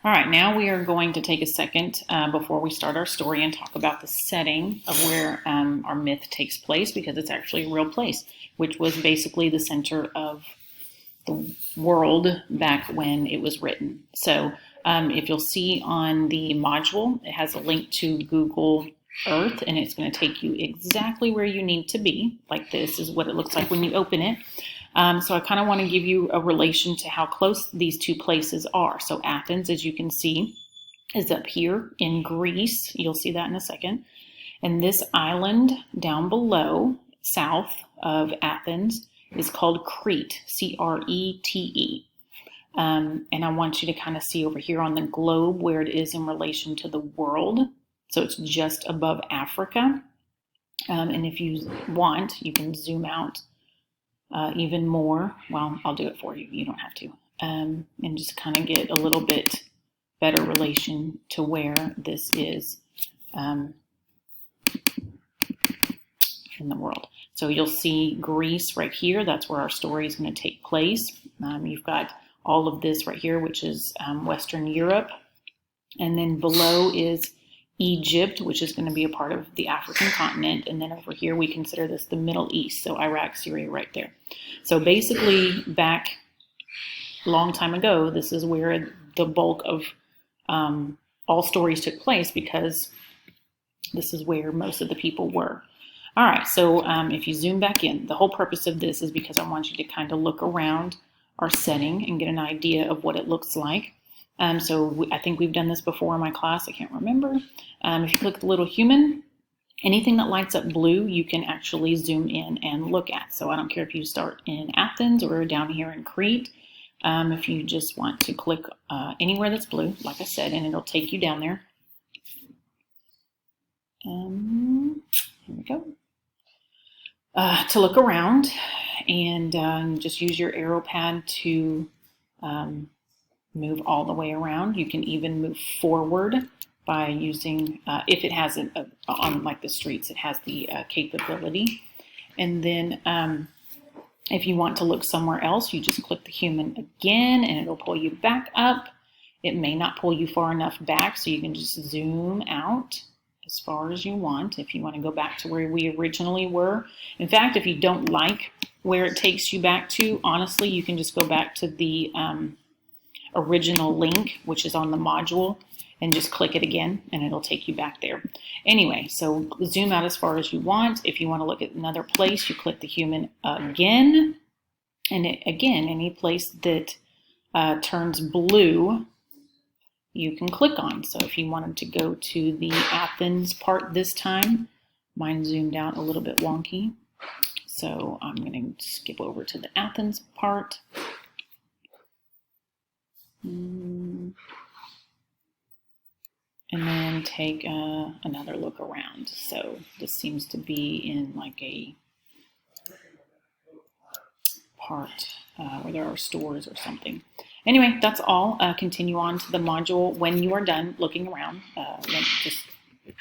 All right, now we are going to take a second before we start our story and talk about the setting of where our myth takes place, because it's actually a real place, which was basically the center of the world back when it was written. So if you'll see on the module, it has a link to Google Earth, and it's going to take you exactly where you need to be. Like, this is what it looks like when you open it. So I kind of want to give you a relation to how close these two places are. So Athens, as you can see, is up here in Greece. You'll see that in a second. And this island down below, south of Athens, is called Crete, C-R-E-T-E. And I want you to kind of see over here on the globe where it is in relation to the world. So it's just above Africa. And if you want, you can zoom out even more. Well, I'll do it for you. You don't have to. And just kind of get a little bit better relation to where this is in the world. So you'll see Greece right here. That's where our story is going to take place. You've got all of this right here, which is Western Europe. And then below is Egypt, which is going to be a part of the African continent. And then over here, we consider this the Middle East. So Iraq, Syria, right there. So basically, back a long time ago, this is where the bulk of all stories took place, because this is where most of the people were. All right, so if you zoom back in, the whole purpose of this is because I want you to kind of look around our setting and get an idea of what it looks like. So I think we've done this before in my class. I can't remember. If you click the little human, anything that lights up blue, you can actually zoom in and look at. So I don't care if you start in Athens or down here in Crete. If you just want to click anywhere that's blue, like I said, and it'll take you down there. Here we go. To look around, and just use your arrow pad to move all the way around. You can even move forward by using, if it has on like the streets, it has the capability. And then if you want to look somewhere else, you just click the human again and it'll pull you back up. It may not pull you far enough back, so you can just zoom out as far as you want if you want to go back to where we originally were. In fact, if you don't like where it takes you back to, honestly, you can just go back to the original link, which is on the module, and just click it again and it'll take you back there. Anyway, so zoom out as far as you want. If you want to look at another place, you click the human again, and again, any place that turns blue, you can click on. So if you wanted to go to the Athens part this time, mine zoomed out a little bit wonky. So I'm going to skip over to the Athens part. And then take another look around. So this seems to be in like a part where there are stores or something. Anyway, that's all. Continue on to the module. When you are done looking around, just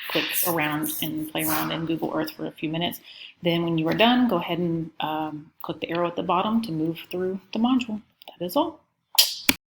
click around and play around in Google Earth for a few minutes. Then when you are done, go ahead and click the arrow at the bottom to move through the module. That is all.